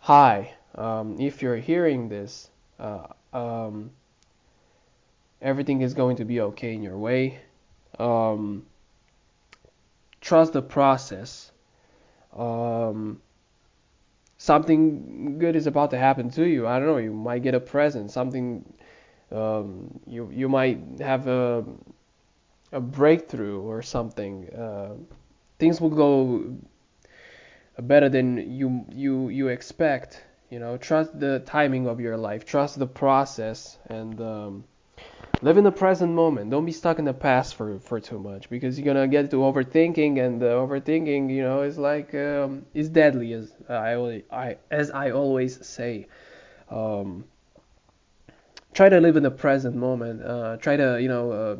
Hi, if you're hearing this, uh, um, everything is going to be okay in your way. Um, Trust the process. Um, Something good is about to happen to you. I don't know. You might get a present. Something. You might have a breakthrough or something. Things will go better than you expect. Trust the timing of your life. Trust the process and live in the present moment. Don't be stuck in the past for too much because you're gonna get to overthinking, and overthinking, is like is deadly, as I always say. Um, Try to live in the present moment. Try to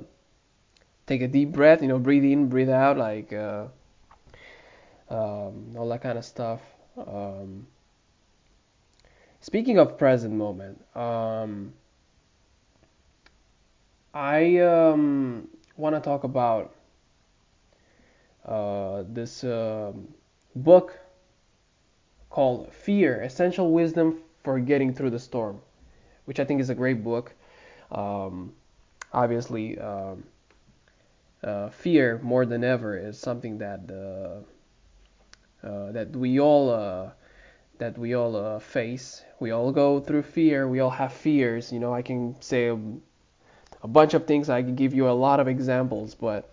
take a deep breath. Breathe in, breathe out, like all that kind of stuff. Um, Speaking of present moment, I want to talk about this book called Fear: Essential Wisdom for Getting Through the Storm, which I think is a great book. Um, Obviously, fear more than ever is something that we all face. We all go through fear. We all have fears. I can say a bunch of things. I can give you a lot of examples, but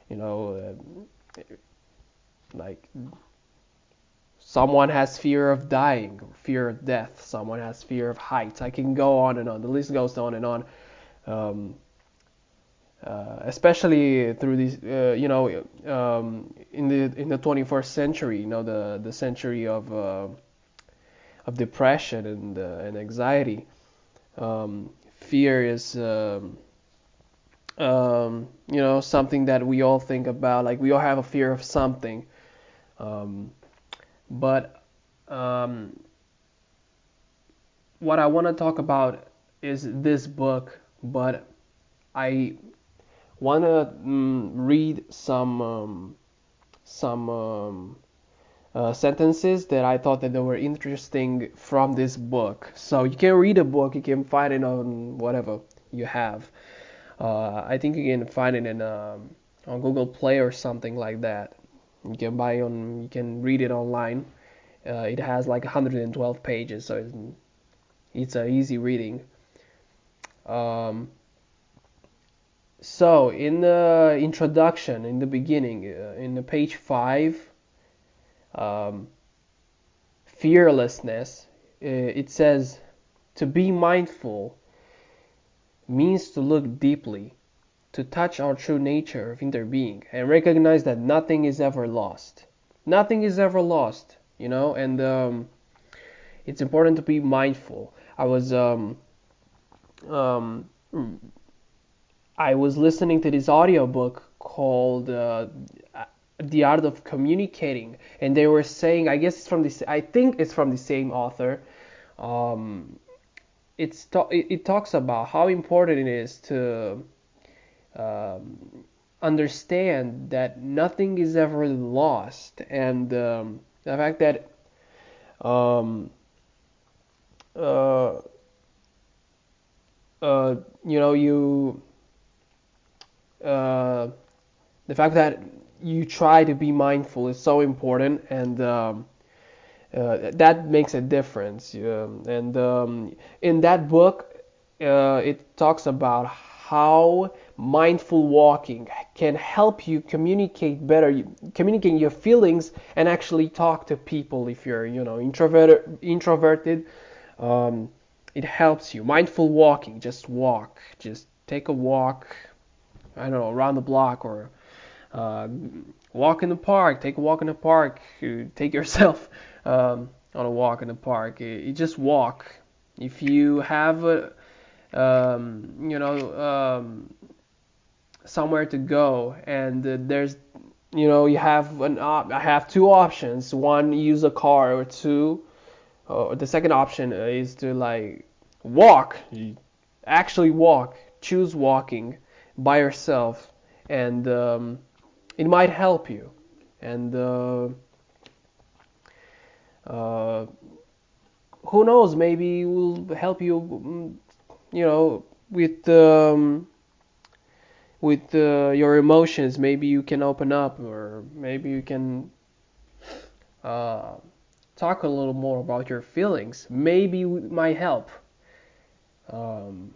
you know, like someone has fear of dying, fear of death. Someone has fear of heights. I can go on and on. The list goes on and on. Um, Especially through these, in the 21st century, the century of depression and anxiety. Fear is, something that we all think about. Like we all have a fear of something. Um, but um, what I want to talk about is this book, but I want to read some sentences that I thought that they were interesting from this book. So you can read a book, you can find it on whatever you have. I think you can find it on Google Play or something like that. You can read it online. It has like 112 pages, so it's a easy reading. Um, so in the introduction, in the beginning, in the page 5, um, fearlessness, it says to be mindful means to look deeply, to touch our true nature of inner being, and recognize that nothing is ever lost. Nothing is ever lost, and it's important to be mindful. Um, I was listening to this audiobook called The Art of Communicating, and they were saying, I think it's from the same author. Um, it talks about how important it is to understand that nothing is ever lost, and the fact that um, uh, uh, you know you uh, the fact that you try to be mindful is so important, and that makes a difference. And in that book, it talks about how mindful walking can help you communicate better, communicate your feelings, and actually talk to people. If you're, introverted, um, it helps you. Mindful walking, just walk, just take a walk. I don't know, around the block, or uh, walk in the park. Take a walk in the park. Take yourself on a walk in the park. You just walk. If you have somewhere to go, and there's I have two options. One, use a car, or two, the second option is to like walk. You actually walk. Choose walking by yourself, and it might help you. And uh, who knows, maybe it will help you, you know, with your emotions. Maybe you can open up, or maybe you can uh, talk a little more about your feelings. Maybe it might help. Um,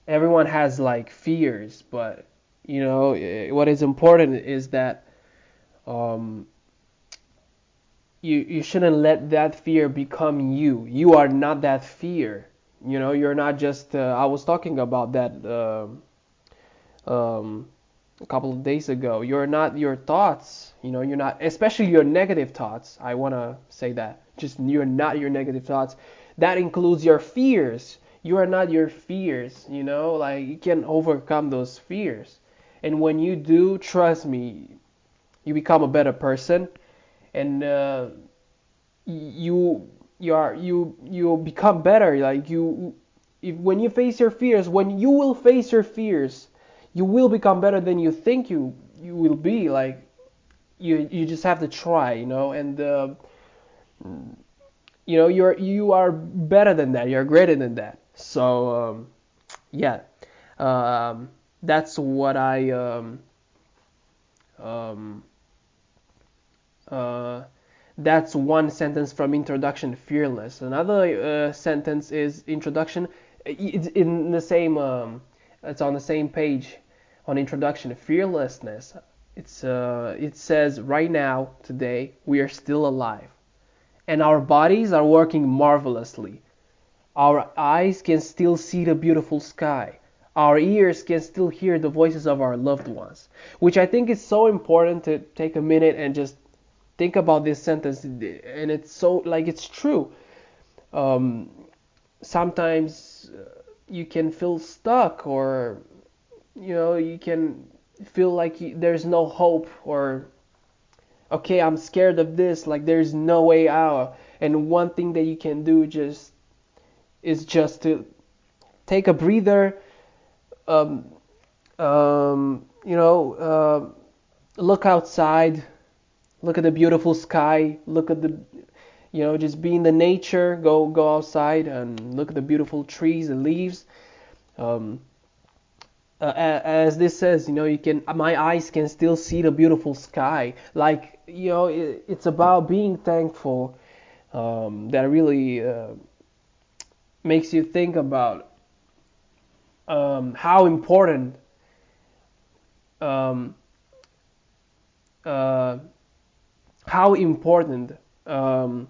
Everyone has like fears, but what is important is that um, you shouldn't let that fear become you. You are not that fear. You're not just. I was talking about that um, a couple of days ago. You're not your thoughts. You're not, especially your negative thoughts. I wanna say that. Just you're not your negative thoughts. That includes your fears. You are not your fears. Like you can overcome those fears. And when you do, trust me, you become a better person, and you become better. Like when you face your fears, when you will face your fears, you will become better than you think you will be. Like you just have to try, and you are better than that. You're greater than that. So yeah, um, that's what I um, uh, that's one sentence from Introduction to Fearless. Another sentence is Introduction. It's in the same. It's on the same page on Introduction to Fearlessness. It says right now, today, we are still alive, and our bodies are working marvelously. Our eyes can still see the beautiful sky. Our ears can still hear the voices of our loved ones, which I think is so important to take a minute and just think about this sentence. And it's so, like, it's true. Um, Sometimes you can feel stuck, or you can feel like there's no hope, or okay, I'm scared of this, like there's no way out. And one thing that you can do is just to take a breather, um, look outside, look at the beautiful sky, look at the, just be in the nature, go outside and look at the beautiful trees and leaves. Um, as this says, my eyes can still see the beautiful sky. Like, it's about being thankful. That really makes you think about how important um, uh, how important um,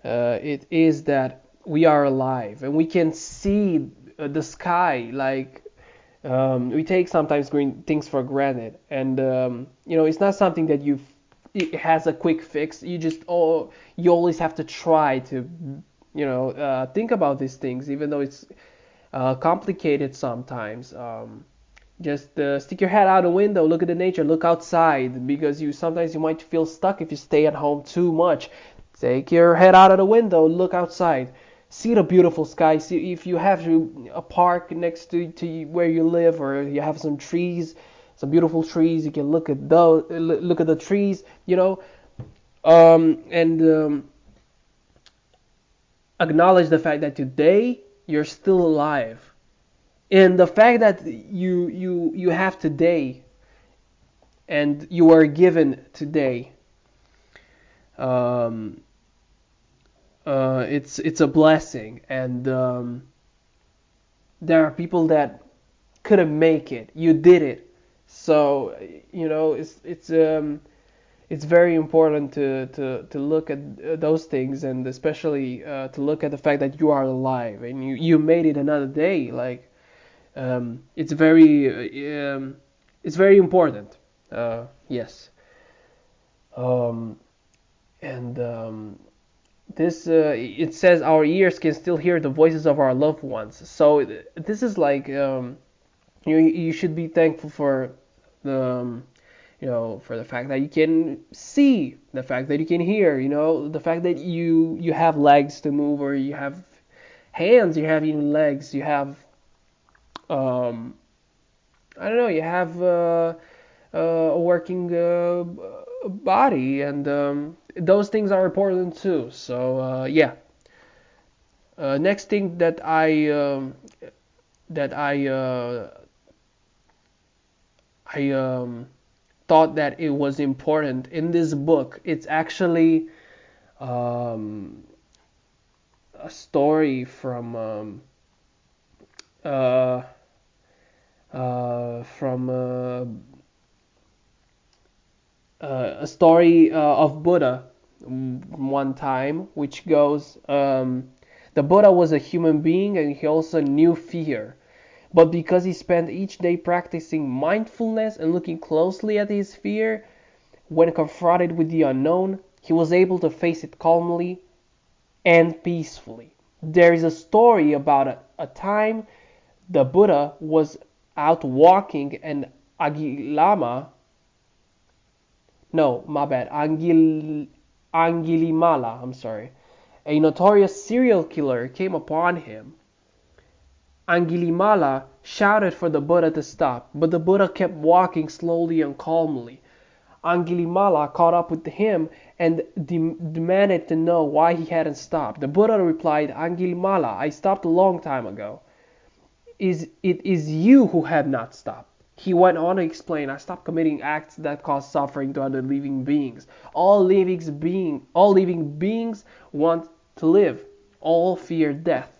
it is that we are alive and we can see the sky. Like we take sometimes green things for granted, and it's not something that it has a quick fix. You always have to try to think about these things, even though it's complicated sometimes. Just stick your head out the window, look at the nature, look outside, because you might feel stuck if you stay at home too much. Take your head out of the window, look outside, see the beautiful sky. See if you have a park next to where you live, or you have some beautiful trees. You can look at the trees, and acknowledge the fact that today you're still alive. And the fact that you have today, and you are given today, um, it's a blessing. And there are people that couldn't make it. You did it. So it's very important to look at those things, and especially to look at the fact that you are alive and you made it another day. Like it's very important. Yes. Um, and this it says our ears can still hear the voices of our loved ones. So this is like you should be thankful for the for the fact that you can see, the fact that you can hear, the fact that you have legs to move, or you have hands, you have even legs, you have I don't know, you have a working body, and those things are important too. So yeah. Next thing that I thought that it was important in this book. It's actually um, a story uh, from a story of Buddha one time, which goes, the Buddha was a human being and he also knew fear. But because he spent each day practicing mindfulness and looking closely at his fear, when confronted with the unknown, he was able to face it calmly and peacefully. There is a story about a time the Buddha was out walking and Agilama, no, my bad, Angilimala, I'm sorry, a notorious serial killer came upon him. Angilimala shouted for the Buddha to stop, but the Buddha kept walking slowly and calmly. Angilimala caught up with him and demanded to know why he hadn't stopped. The Buddha replied, Angilimala, I stopped a long time ago. It is you who have not stopped. He went on to explain, I stopped committing acts that cause suffering to other living beings. All living beings want to live. All fear death.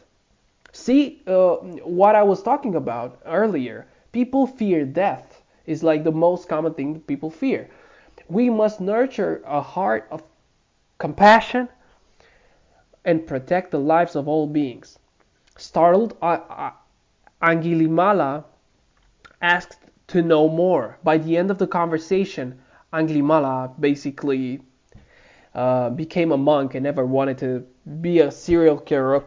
See, what I was talking about earlier. People fear death is like the most common thing that people fear. We must nurture a heart of compassion and protect the lives of all beings. Startled, Angilimala asked to know more. By the end of the conversation, Angilimala basically became a monk and never wanted to be a serial killer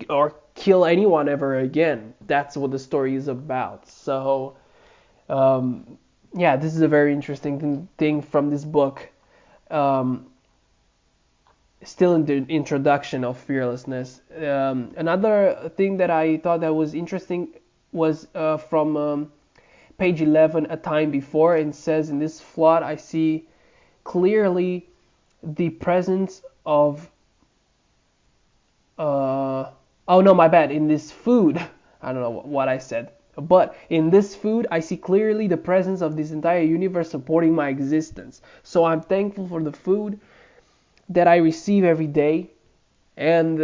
or kill anyone ever again. That's what the story is about. So, yeah, this is a very interesting thing from this book. Still in the introduction of fearlessness. Another thing that I thought that was interesting was from page 11, a time before, and says, in this flood I see clearly the presence of oh no, my bad, in this food, I don't know what I said, but in this food I see clearly the presence of this entire universe supporting my existence. So I'm thankful for the food that I receive every day, and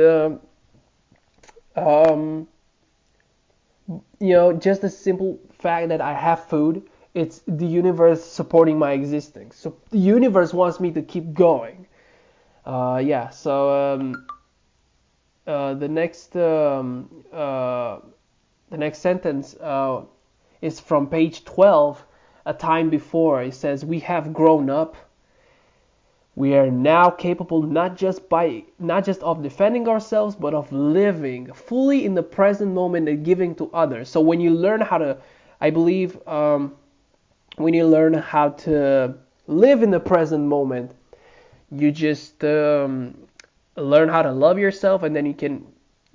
just the simple fact that I have food, it's the universe supporting my existence. So the universe wants me to keep going. Yeah. So the next sentence is from page 12. A time before, it says, "We have grown up. We are now capable not just of defending ourselves, but of living fully in the present moment and giving to others." So when you learn how to, I believe, when you learn how to live in the present moment, you just learn how to love yourself, and then you can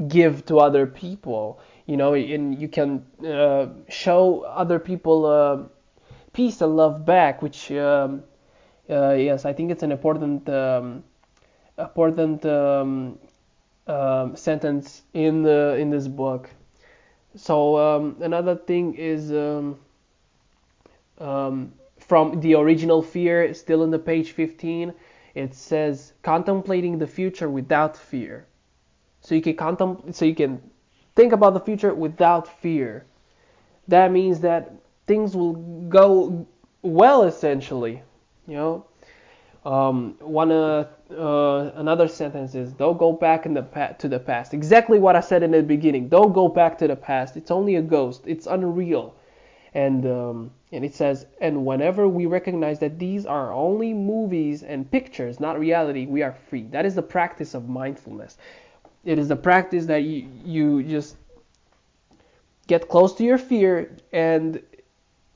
give to other people. And you can show other people peace and love back, which. Yes, I think it's an important sentence in this book. So another thing is from the original fear, still in the page 15. It says, "Contemplating the future without fear." So you can think about the future without fear. That means that things will go well, essentially. Another sentence is, "Don't go back to the past." Exactly what I said in the beginning. Don't go back to the past. It's only a ghost. It's unreal. And it says, "And whenever we recognize that these are only movies and pictures, not reality, we are free." That is the practice of mindfulness. It is the practice that you just get close to your fear, and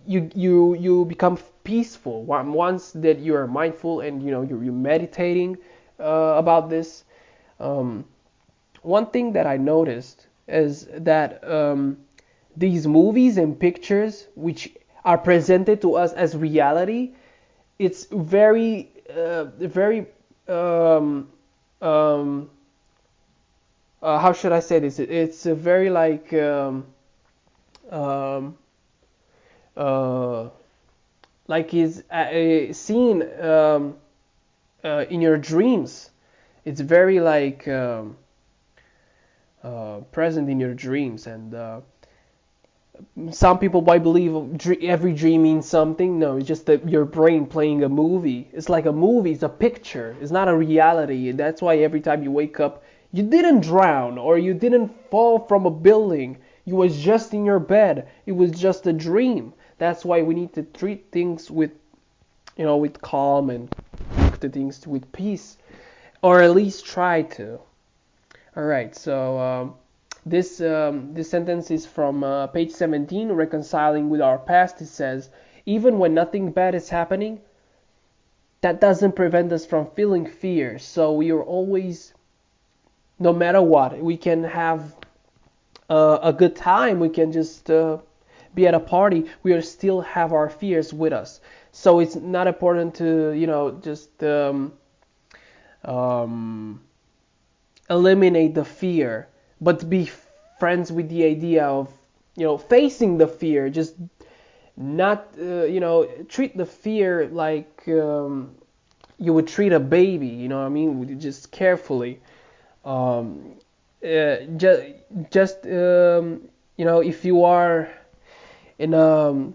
you become peaceful once that you are mindful, and you're meditating about this. One thing that I noticed is that these movies and pictures, which are presented to us as reality, it's very um, um, how should I say this? It's a very um, uh, like is seen in your dreams. It's very present in your dreams, and some people might believe every dream means something. No, it's just that your brain playing a movie. It's like a movie. It's a picture. It's not a reality. That's why every time you wake up, you didn't drown or you didn't fall from a building. You was just in your bed. It was just a dream. That's why we need to treat things with, with calm, and look at things with peace, or at least try to. All right, so this sentence is from page 17, reconciling with our past. It says, even when nothing bad is happening, that doesn't prevent us from feeling fear. So we are always, no matter what, we can have a good time. We can just be at a party. We are still have our fears with us. So it's not important to, just um, eliminate the fear, but be friends with the idea of, facing the fear. Just not, treat the fear like you would treat a baby. You know what I mean? Just carefully. Um, just if you are in a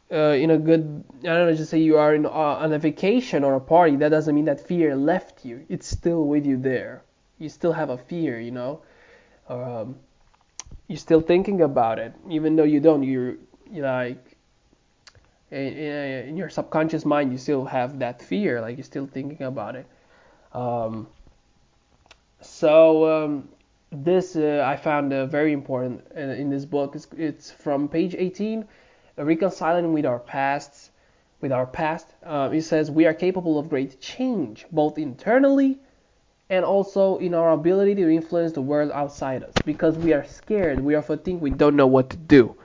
good, I don't know, just say you are on a vacation or a party, that doesn't mean that fear left you. It's still with you there. You still have a fear, um, you're still thinking about it, even though you don't. You're like in your subconscious mind, you still have that fear, like you're still thinking about it. Um, so this I found very important in this book. It's from page 18, reconciling with our pasts. With our past, it says we are capable of great change, both internally and also in our ability to influence the world outside us, because we are scared, we are fatigued, we don't know what to do.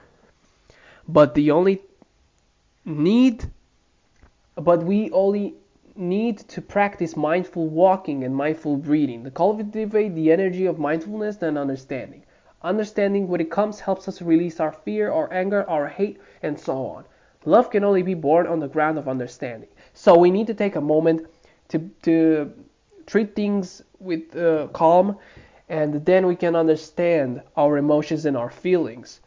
But the only need, but we only need to practice mindful walking and mindful breathing to cultivate the energy of mindfulness and understanding. Understanding when it comes helps us release our fear, our anger, our hate, and so on. Love can only be born on the ground of understanding. So we need to take a moment to treat things with calm, and then we can understand our emotions and our feelings.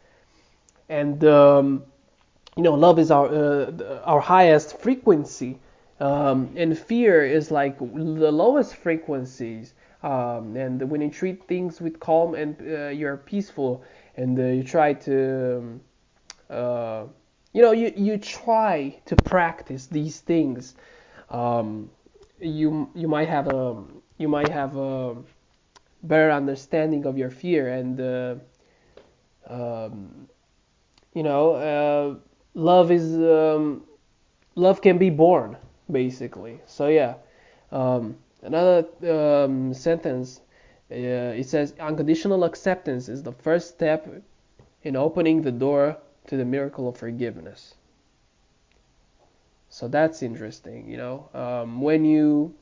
And love is our highest frequency, and fear is like the lowest frequencies. And when you treat things with calm, and you're peaceful, and you try to you try to practice these things, you might have a better understanding of your fear, and um, love is love can be born, basically. So yeah, another sentence, it says unconditional acceptance is the first step in opening the door to the miracle of forgiveness. So that's interesting. When you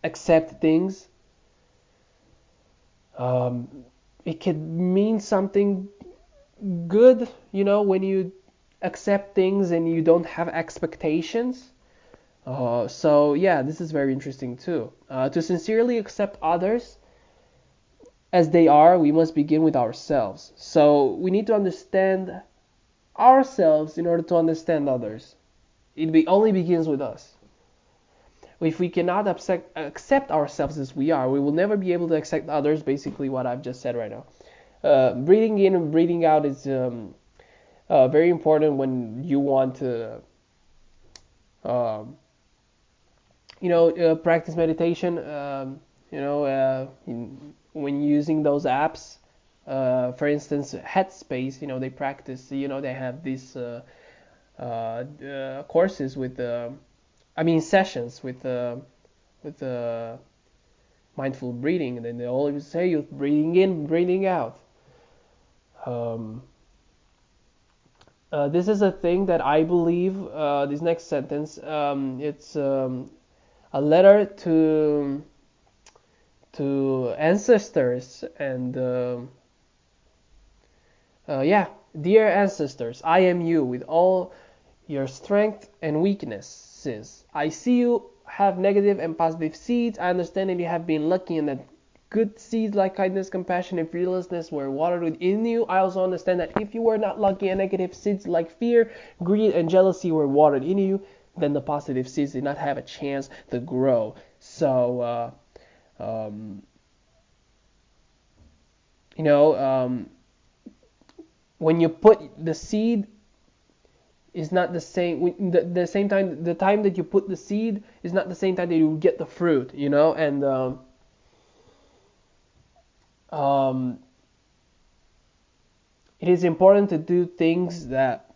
accept things, um, it can mean something good, when you accept things and you don't have expectations. So yeah, this is very interesting too. To sincerely accept others as they are, we must begin with ourselves. So we need to understand ourselves in order to understand others. Only begins with us. If we cannot accept ourselves as we are, we will never be able to accept others. Basically, what I've just said right now. Breathing in and breathing out is very important when you want to, um, practice meditation. When using those apps, for instance, Headspace. They practice. They have these courses with, sessions with mindful breathing, and then they always say you breathing in, breathing out. Um, This is a thing that I believe. This next sentence, it's a letter to ancestors and yeah, dear ancestors, I am you with all your strength and weaknesses. I see you have negative and positive seeds. I understand that you have been lucky and that good seeds like kindness, compassion, and fearlessness were watered within you. I also understand that if you were not lucky and negative seeds like fear, greed, and jealousy were watered in you, then the positive seeds did not have a chance to grow. So, you know, when you put the seed is not the same the same time the time that you put the seed is not the same time that you get the fruit, you know. And um, it is important to do things that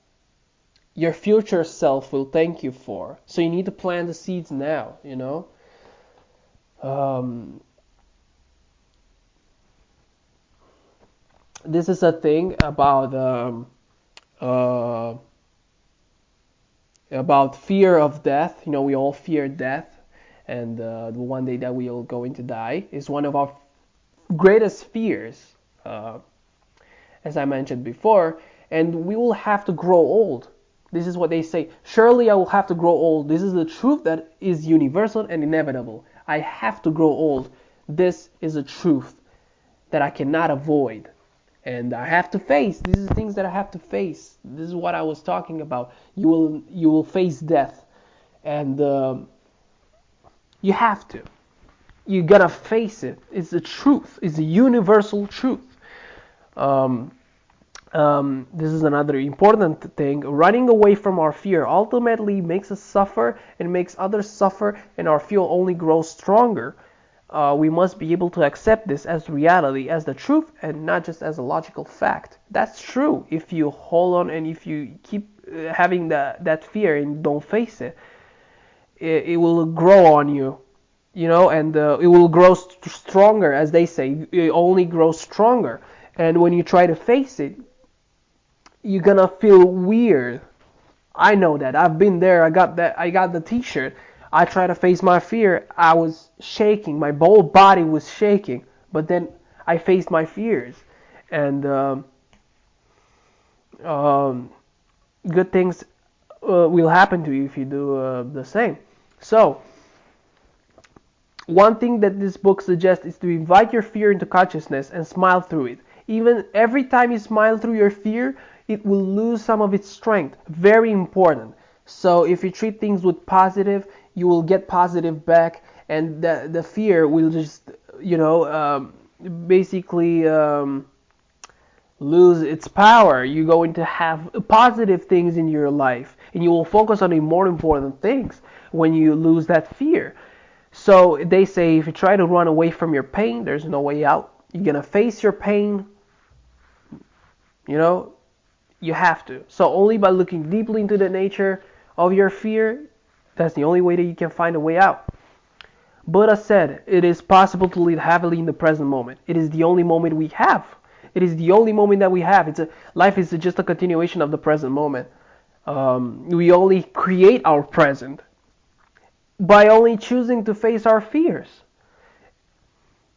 your future self will thank you for, so you need to plant the seeds now, you know. um, this is a thing uh, about fear of death. You know, we all fear death, and the one day that we are going to die is one of our greatest fears, uh, as I mentioned before. And we will have to grow old. This is what they say. Surely I will have to grow old. This is the truth that is universal and inevitable. I have to grow old. This is a truth that I cannot avoid. And I have to face. These are things that I have to face. This is what I was talking about. You will face death, and you have to. You gotta face it. It's the truth. It's a universal truth. Um, this is another important thing. Running away from our fear ultimately makes us suffer and makes others suffer, and our fear only grows stronger. We must be able to accept this as reality, as the truth, and not just as a logical fact. That's true. If you hold on and if you keep having that fear and don't face it, it will grow on you, you know, and it will grow stronger, as they say. It only grows stronger. And when you try to face it, you're gonna feel weird. I know that. I've been there. I got that. I got the T-shirt. I tried to face my fear. I was shaking. My whole body was shaking. But then I faced my fears, and um, good things will happen to you if you do the same. So, one thing that this book suggests is to invite your fear into consciousness and smile through it. Even every time you smile through your fear, it will lose some of its strength. Very important. So if you treat things with positive, you will get positive back, and the fear will just, you know, basically lose its power. You're going to have positive things in your life, and you will focus on the more important things when you lose that fear. So they say if you try to run away from your pain, there's no way out. You're going to face your pain, you know, you have to. So only by looking deeply into the nature of your fear, that's the only way that you can find a way out. Buddha said, it is possible to live happily in the present moment. It is the only moment we have. It is the only moment that we have. Life is just a continuation of the present moment. We only create our present by only choosing to face our fears.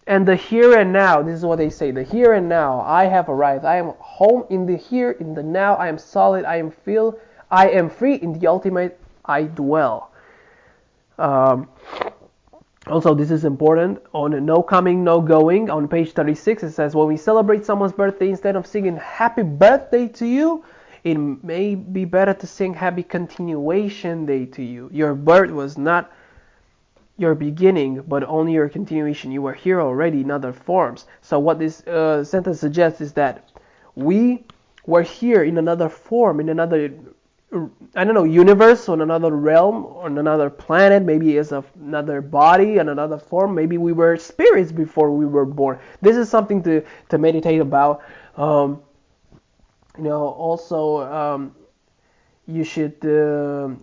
And the here and now, this is what they say, the here and now, I have arrived. I am home in the here, in the now. I am solid. I am free. In the ultimate, I dwell. Also, this is important. On No Coming, No Going, on page 36, it says, when we celebrate someone's birthday, instead of singing happy birthday to you, it may be better to sing happy continuation day to you. Your birth was not your beginning, but only your continuation. You were here already in other forms. So what this sentence suggests is that we were here in another form, in another, I don't know, universe, on another realm, on another planet, maybe as another body, in another form. Maybe we were spirits before we were born. This is something to meditate about. Also, you should,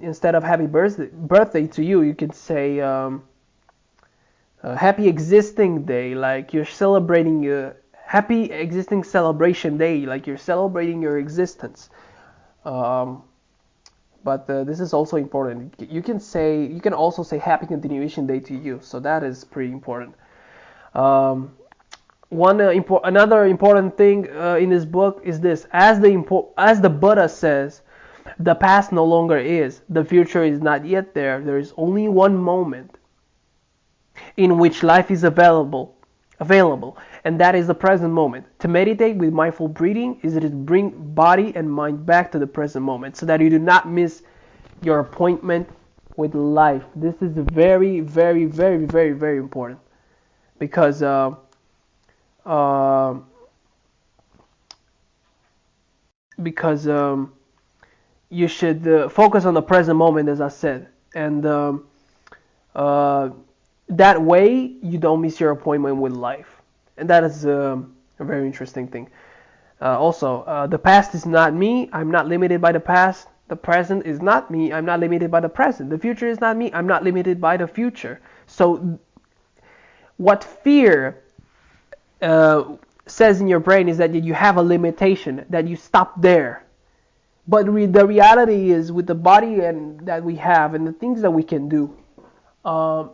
instead of happy birthday to you, you could say happy existing day, like you're celebrating happy existing celebration day, like you're celebrating your existence. Um, but this is also important. You can also say happy continuation day to you. So that is pretty important. Um, another important thing in this book is this: as the Buddha says, the past no longer is, the future is not yet there. There is only one moment in which life is available, and that is the present moment. To meditate with mindful breathing is to bring body and mind back to the present moment, so that you do not miss your appointment with life. This is very, very, very, very, very important because uh, because you should focus on the present moment, as I said, and uh, that way you don't miss your appointment with life, and that is a very interesting thing. Also, the past is not me. I'm not limited by the past. The present is not me. I'm not limited by the present. The future is not me. I'm not limited by the future. So, what fear says in your brain is that you have a limitation, that you stop there. But the reality is, with the body and that we have and the things that we can do, um,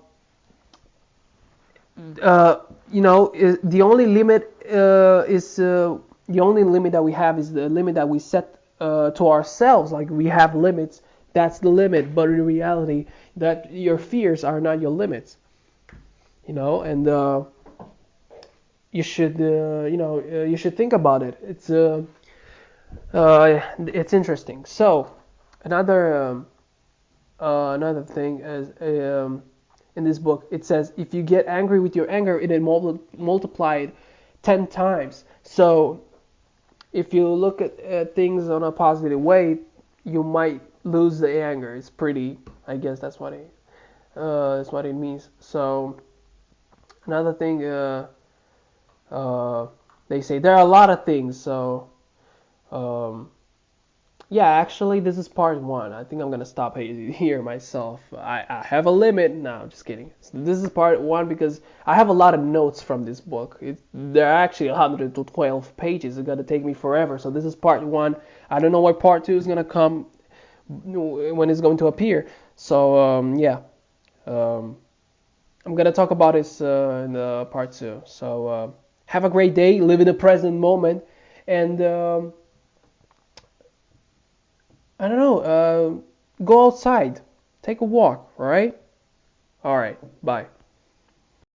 uh, the only limit is the only limit that we have is the limit that we set to ourselves. Like we have limits, that's the limit. But in reality, that your fears are not your limits. And you should think about it. It's interesting. So another thing is in this book, it says if you get angry with your anger, it multiplied 10 times. So if you look at things on a positive way, you might lose the anger. It's pretty. I guess that's what it means. So another thing, they say there are a lot of things. So um, yeah, actually, this is part one. I think I'm gonna stop here myself. I have a limit. No, I'm just kidding. So this is part one because I have a lot of notes from this book. There are actually 112 pages. It's gonna take me forever. So this is part one. I don't know where part two is gonna come, when it's going to appear. So yeah, um, I'm gonna talk about this in part two. So have a great day. Live in the present moment, and I don't know. Go outside, take a walk. All right. All right. Bye.